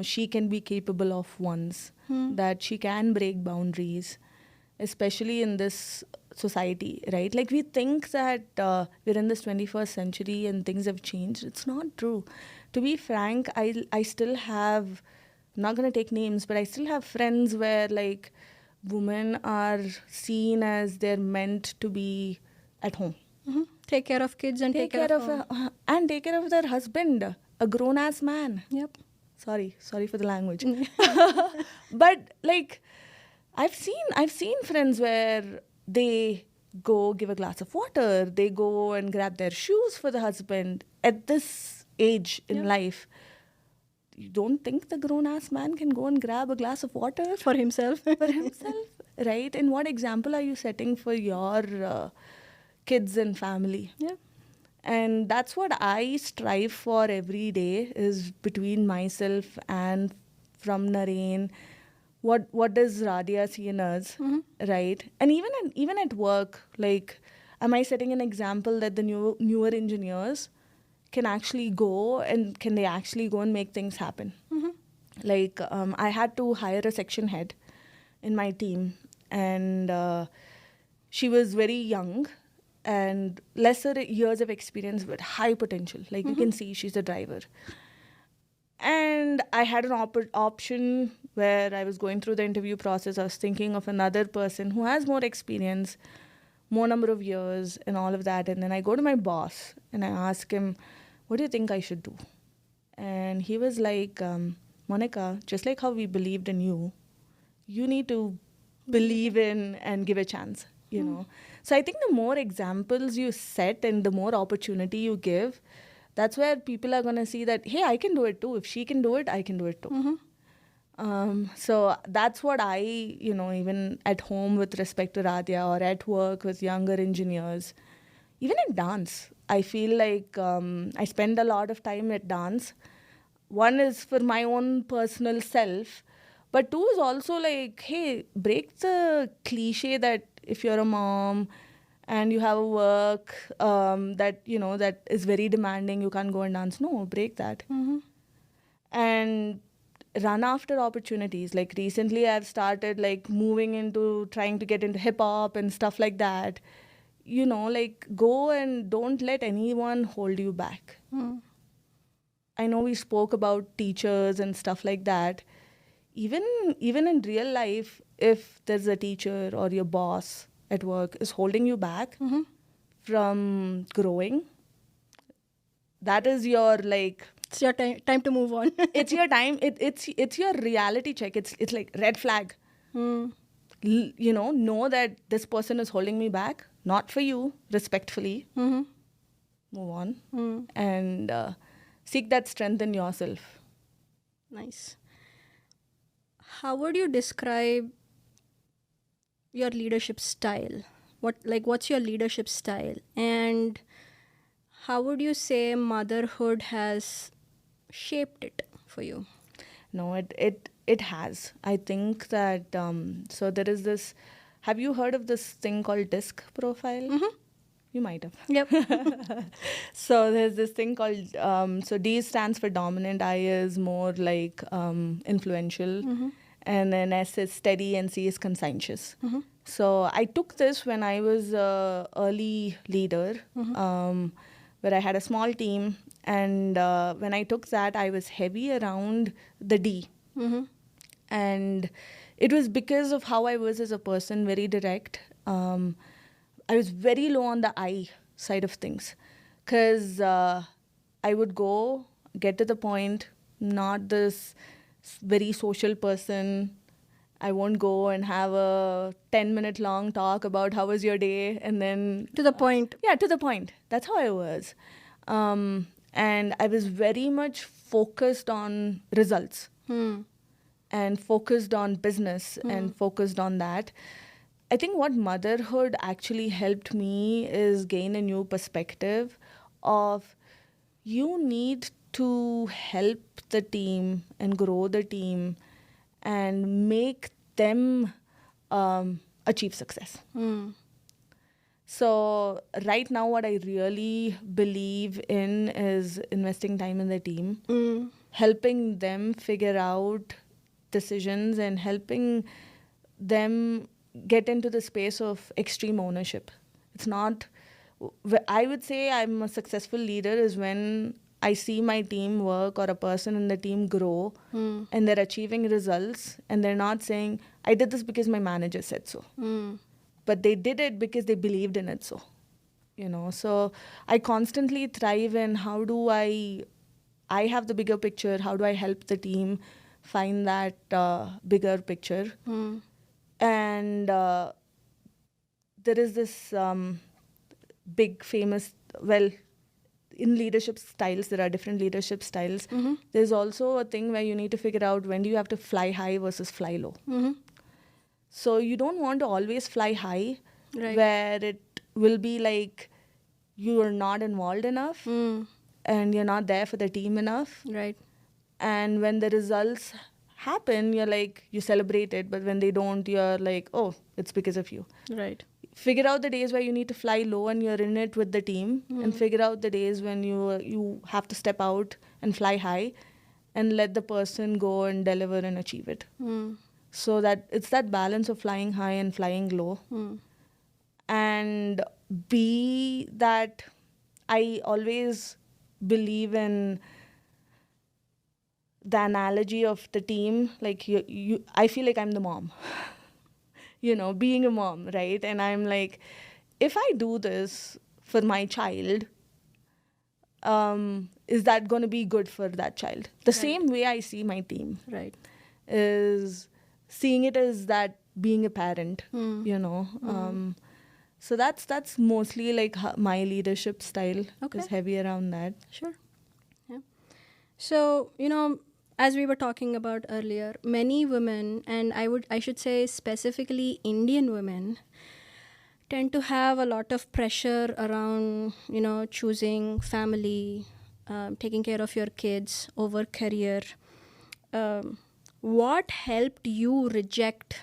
she can be capable of once, that she can break boundaries? especially in this society, right? Like we think that we're in this 21st century and things have changed. It's not true. To be frank, I still have, I'm not going to take names, but I still have friends where like women are seen as they're meant to be at home. Take care of kids and take care of home. And take care of their husband, a grown ass man. Yep. Sorry for the language. But like I've seen friends where they go give a glass of water, they go and grab their shoes for the husband at this age in life. You don't think the grown-ass man can go and grab a glass of water For himself. for himself, right? And what example are you setting for your kids and family? Yeah. And that's what I strive for every day, is between myself and from Naren, what does Radia see in us, right? And even at work, like, am I setting an example that the newer engineers can actually go and make things happen? Like, I had to hire a section head in my team, and she was very young and lesser years of experience but high potential. Like, you can see she's a driver. And I had an option where I was going through the interview process. I was thinking of another person who has more experience, more number of years and all of that. And then I go to my boss and I ask him, what do you think I should do? And he was like, Mounika, just like how we believed in you, you need to believe in and give a chance, you know. So I think the more examples you set and the more opportunity you give, that's where people are going to see that, hey, I can do it too. If she can do it, I can do it too. So that's what I, even at home with respect to Radhya or at work with younger engineers, even at dance, I feel like I spend a lot of time at dance. One is for my own personal self, but two is also like, hey, break the cliche that if you're a mom and you have a work that is very demanding, you can't go and dance. No, break that. And run after opportunities. Like recently I've started like moving into trying to get into hip hop and stuff like that. Like go and don't let anyone hold you back. I know we spoke about teachers and stuff like that. Even in real life, if there's a teacher or your boss at work is holding you back from growing, that is your like, It's your time to move on. it's your time. It's your reality check. It's like red flag. Know that this person is holding me back. Not for you, respectfully. Move on and seek that strength in yourself. Nice. How would you describe your leadership style? What's your leadership style? And how would you say motherhood has shaped it for you? No, it has. I think that so there is this. Have you heard of this thing called DISC profile? You might have. Yep. So there's this thing called so D stands for dominant, I is more like influential, and then S is steady and C is conscientious. So I took this when I was an early leader, where I had a small team, and when I took that, I was heavy around the D. And it was because of how I was as a person, very direct. I was very low on the I side of things, because I would get to the point, not this very social person. I won't go and have a 10-minute long talk about how was your day and then... To the point. Yeah, to the point. That's how I was. And I was very much focused on results and focused on business and focused on that. I think what motherhood actually helped me is gain a new perspective of you need to help the team and grow the team and make them achieve success. So right now what I really believe in is investing time in the team, helping them figure out decisions and helping them get into the space of extreme ownership. It's not, I would say I'm a successful leader is when I see my team work or a person in the team grow and they're achieving results and they're not saying, I did this because my manager said so. But they did it because they believed in it so. So I constantly thrive in how do I have the bigger picture, how do I help the team find that bigger picture. And there is this big famous, in leadership styles, there are different leadership styles. There's also a thing where you need to figure out when do you have to fly high versus fly low. So you don't want to always fly high, where it will be like you are not involved enough and you're not there for the team enough. Right. And when the results happen, you're like, you celebrate it. But when they don't, you're like, oh, it's because of you. Right. Figure out the days where you need to fly low and you're in it with the team, and figure out the days when you have to step out and fly high and let the person go and deliver and achieve it. So that it's that balance of flying high and flying low. And be that I always believe in the analogy of the team. Like I feel like I'm the mom. Being a mom, right? And I'm like, if I do this for my child, is that going to be good for that child? The same way I see my team, Right. is seeing it as that being a parent, So that's mostly like my leadership style is heavy around that. Sure. Yeah. So, as we were talking about earlier, many women, and I should say specifically Indian women, tend to have a lot of pressure around, choosing family, taking care of your kids over career. What helped you reject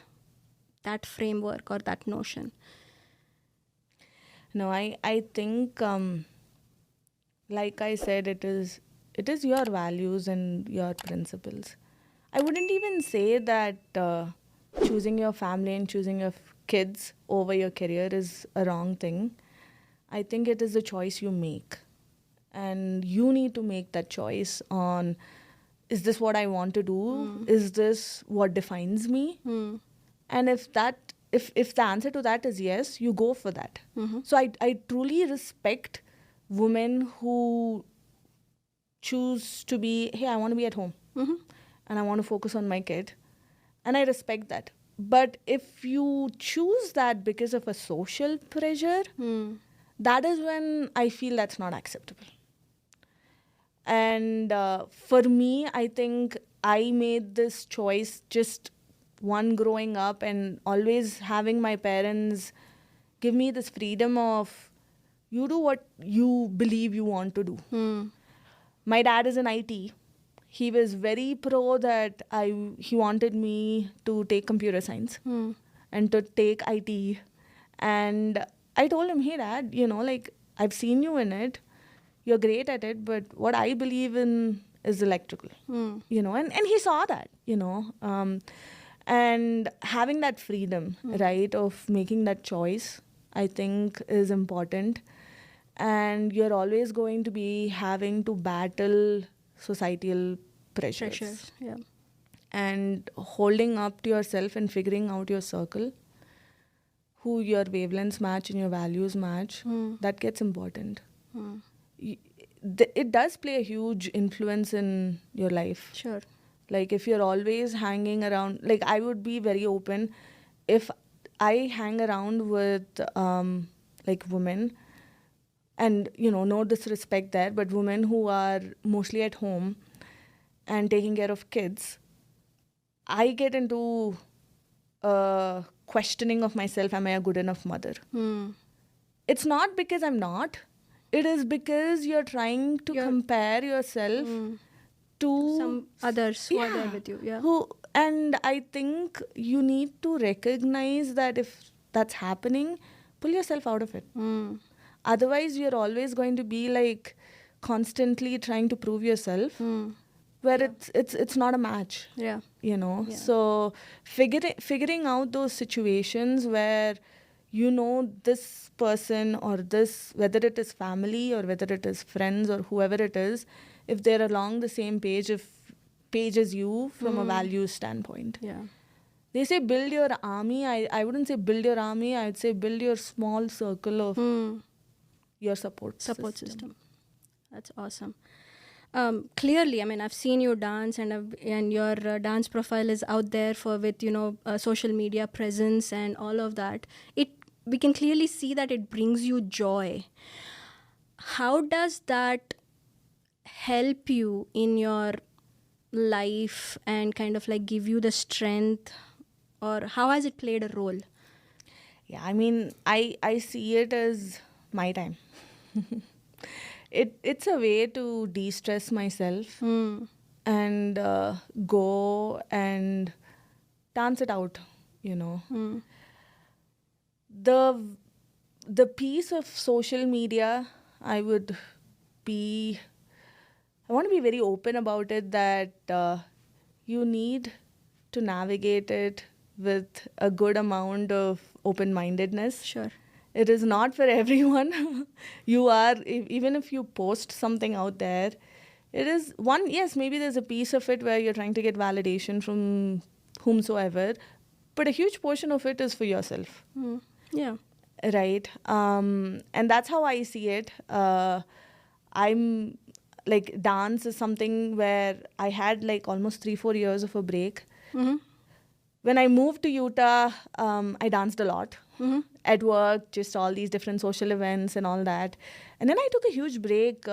that framework or that notion? No, I think, like I said, it is your values and your principles. I wouldn't even say that choosing your family and choosing your kids over your career is a wrong thing. I think it is a choice you make. And you need to make that choice on, is this what I want to do? Is this what defines me? And if the answer to that is yes, you go for that. So I truly respect women who choose to be, hey, I want to be at home and I want to focus on my kid. And I respect that. But if you choose that because of a social pressure, that is when I feel that's not acceptable. And for me, I think I made this choice just growing up and always having my parents give me this freedom of, you do what you believe you want to do. My dad is in IT. He was very pro that he wanted me to take computer science and to take IT. And I told him, hey dad, I've seen you in it. You're great at it, but what I believe in is electrical, and he saw that, and having that freedom, right, of making that choice, I think is important. And you're always going to be having to battle societal pressures. Yeah. And holding up to yourself and figuring out your circle, who your wavelengths match and your values match, that gets important. It does play a huge influence in your life. Sure. Like if you're always hanging around, like I would be very open if I hang around with like women, and no disrespect there, but women who are mostly at home and taking care of kids, I get into questioning of myself, am I a good enough mother? It's not because I'm not. It is because you're trying to compare yourself to some others who are there with you. Yeah. And I think you need to recognize that if that's happening, pull yourself out of it. Otherwise, you're always going to be like constantly trying to prove yourself. where it's not a match. Yeah. Yeah. So figuring out those situations where this person or this, whether it is family or whether it is friends or whoever it is, if they're along the same page as you from a value standpoint. Yeah. They say build your army. I wouldn't say build your army. I'd say build your small circle of your support system. That's awesome. Clearly, I mean, I've seen you dance, and your dance profile is out there with social media presence and all of that. We can clearly see that it brings you joy. How does that help you in your life and kind of like give you the strength, or how has it played a role? Yeah, I mean, I see it as my time. It's a way to de-stress myself and go and dance it out, The piece of social media, I want to be very open about it, that you need to navigate it with a good amount of open-mindedness. Sure. It is not for everyone. Even if you post something out there, it is yes, maybe there's a piece of it where you're trying to get validation from whomsoever, but a huge portion of it is for yourself. Yeah. Right. And that's how I see it. I'm like, dance is something where I had like almost 3-4 years of a break. When I moved to Utah, I danced a lot. At work, just all these different social events and all that. And then I took a huge break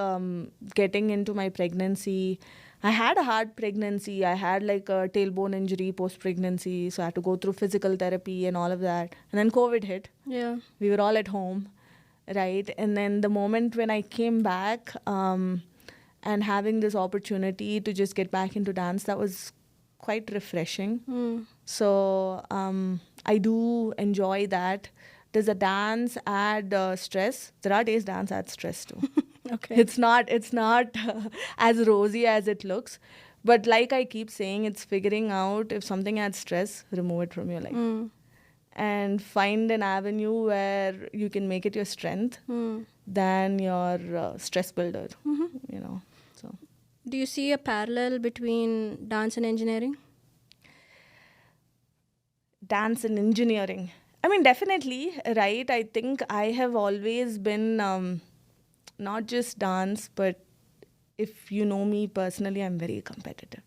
getting into my pregnancy. I had a hard pregnancy. I had like a tailbone injury post-pregnancy. So I had to go through physical therapy and all of that. And then COVID hit. Yeah. We were all at home, right? And then the moment when I came back and having this opportunity to just get back into dance, that was quite refreshing. So I do enjoy that. Does a dance add stress? There are days dance adds stress too. Okay. It's not as rosy as it looks. But like I keep saying, it's figuring out if something adds stress, remove it from your life. And find an avenue where you can make it your strength than your stress builder, So. Do you see a parallel between dance and engineering? Dance and engineering. I mean, definitely, right? I think I have always been not just dance, but if you know me personally, I'm very competitive.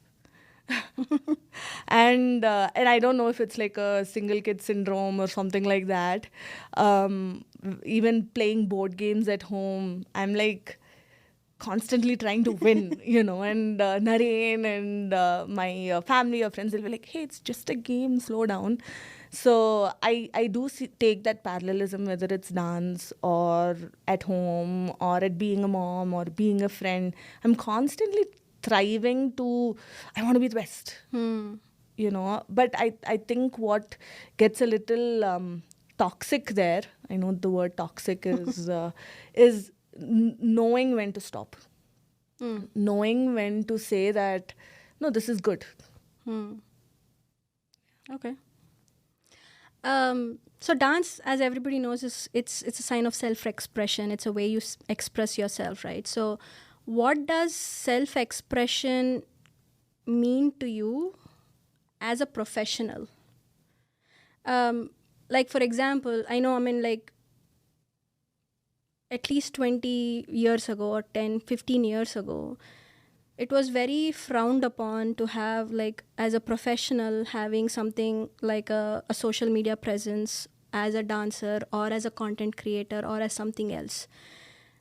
And I don't know if it's like a single kid syndrome or something like that. Even playing board games at home, I'm like constantly trying to win, and Naren and my family or friends will be like, hey, it's just a game, slow down. So I do take that parallelism, whether it's dance or at home or at being a mom or being a friend. I'm constantly thriving to, I want to be the best, But I think what gets a little toxic there, I know the word toxic is knowing when to stop. Knowing when to say that, no, this is good. Okay. So dance, as everybody knows, it's a sign of self-expression. It's a way you express yourself, right? So what does self-expression mean to you as a professional? Like, for example, I know, at least 20 years ago or 10, 15 years ago, it was very frowned upon to have, like, as a professional, having something like a social media presence as a dancer or as a content creator or as something else.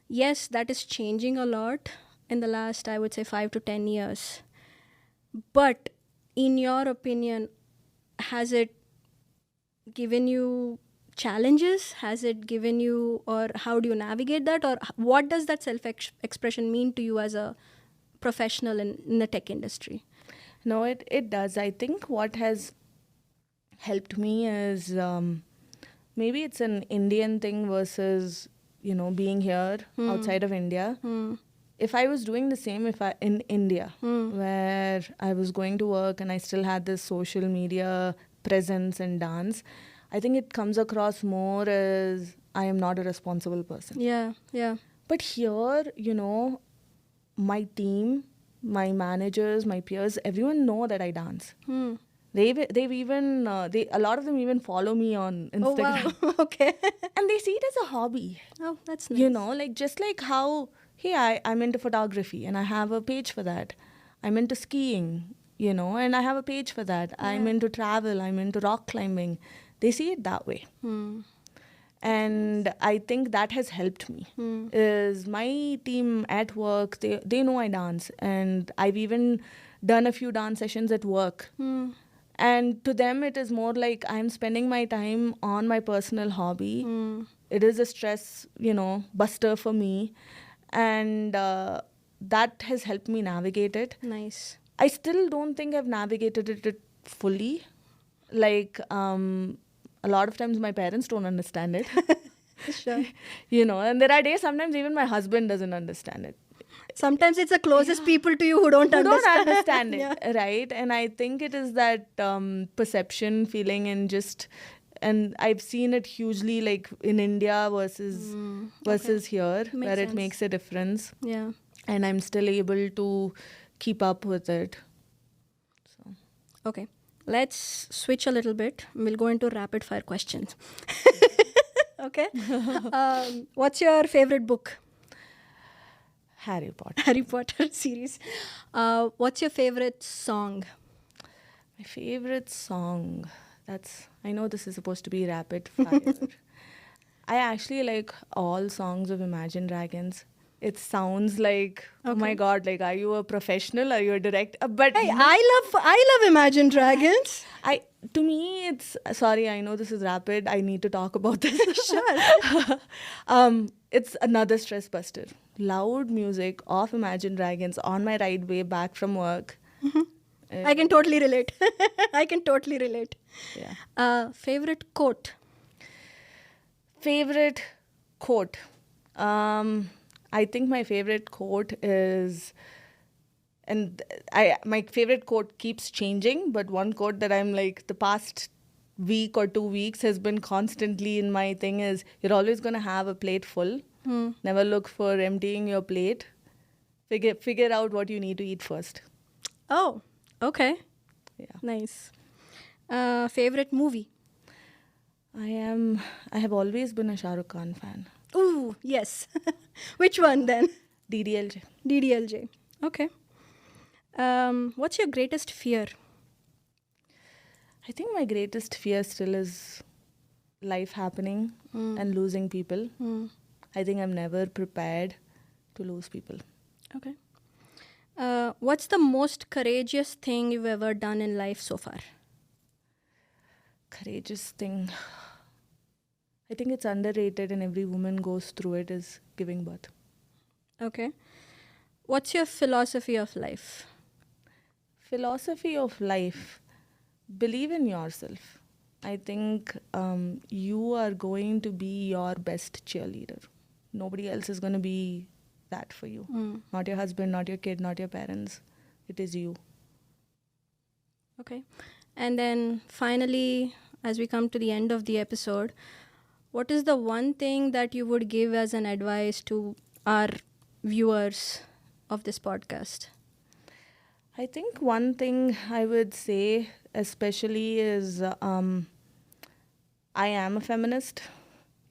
Yes, that is changing a lot in the last, I would say, 5 to 10 years. But in your opinion, has it given you challenges? Has it given you, or how do you navigate that? Or what does that self-expression mean to you as a professional in the tech industry? No, it does. I think what has helped me is maybe it's an Indian thing versus, being here outside of India. if I was doing the same in India, where I was going to work and I still had this social media presence and dance, I think it comes across more as I am not a responsible person. Yeah, yeah. But here, my team, my managers, my peers, everyone know that I dance. They've even a lot of them even follow me on Instagram. Oh, wow. Okay. And they see it as a hobby. Oh, that's nice. Like just like how, hey, I'm into photography and I have a page for that. I'm into skiing, and I have a page for that. Yeah. I'm into travel, I'm into rock climbing. They see it that way. And I think that has helped me. Is my team at work, they know I dance. And I've even done a few dance sessions at work. And to them, it is more like I'm spending my time on my personal hobby. It is a stress, buster for me. And that has helped me navigate it. Nice. I still don't think I've navigated it fully. Like, a lot of times my parents don't understand it. Sure. And there are days sometimes even my husband doesn't understand it. Sometimes it's the closest people to you who don't understand it, yeah. Right? And I think it is that perception feeling and I've seen it hugely like in India versus here, where it makes a difference. Yeah. And I'm still able to keep up with it. So. Okay. Let's switch a little bit. We'll go into rapid fire questions. Okay. What's your favorite book? Harry Potter. Harry Potter series. What's your favorite song? My favorite song. I know this is supposed to be rapid fire. I actually like all songs of Imagine Dragons. It sounds like, oh my God, like, are you a professional? Are you a director? But hey, I love Imagine Dragons. To me, sorry, I know this is rapid. I need to talk about this. Sure. It's another stress buster. Loud music of Imagine Dragons on my ride way back from work. I can totally relate. Yeah. Favorite quote? Favorite quote? I think my favorite quote is, and my favorite quote keeps changing, but one quote that I'm like the past week or 2 weeks has been constantly in my thing is, you're always going to have a plate full. Never look for emptying your plate. Figure out what you need to eat first. Oh, okay. Yeah. Nice. Favorite movie? I have always been a Shah Rukh Khan fan. Ooh, yes. Which one then? DDLJ. DDLJ. Okay. What's your greatest fear? I think my greatest fear still is life happening and losing people. I think I'm never prepared to lose people. Okay. What's the most courageous thing you've ever done in life so far? Courageous thing. I think it's underrated and every woman goes through it, is giving birth. Okay. What's your philosophy of life? Philosophy of life. Believe in yourself. I think you are going to be your best cheerleader. Nobody else is going to be that for you. Not your husband, not your kid, not your parents. It is you. Okay. And then finally, as we come to the end of the episode, what is the one thing that you would give as an advice to our viewers of this podcast? I think one thing I would say especially is I am a feminist.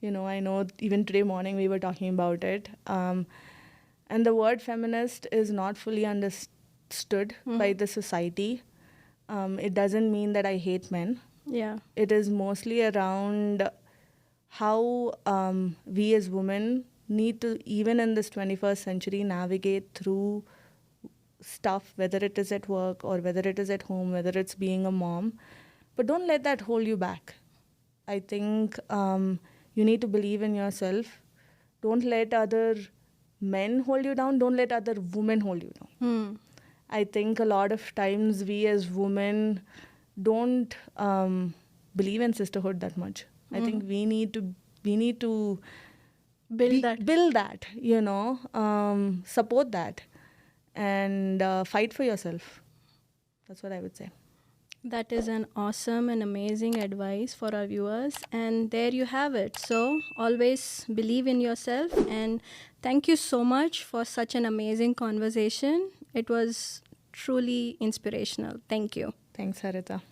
I know even today morning we were talking about it. And the word feminist is not fully understood by the society. It doesn't mean that I hate men. Yeah. It is mostly around how we as women need to, even in this 21st century, navigate through stuff, whether it is at work or whether it is at home, whether it's being a mom. But don't let that hold you back. I think you need to believe in yourself. Don't let other men hold you down. Don't let other women hold you down. I think a lot of times we as women don't believe in sisterhood that much. I think we need to Build that. Support that, and fight for yourself. That's what I would say. That is an awesome and amazing advice for our viewers. And there you have it. So always believe in yourself. And thank you so much for such an amazing conversation. It was truly inspirational. Thank you. Thanks, Harita.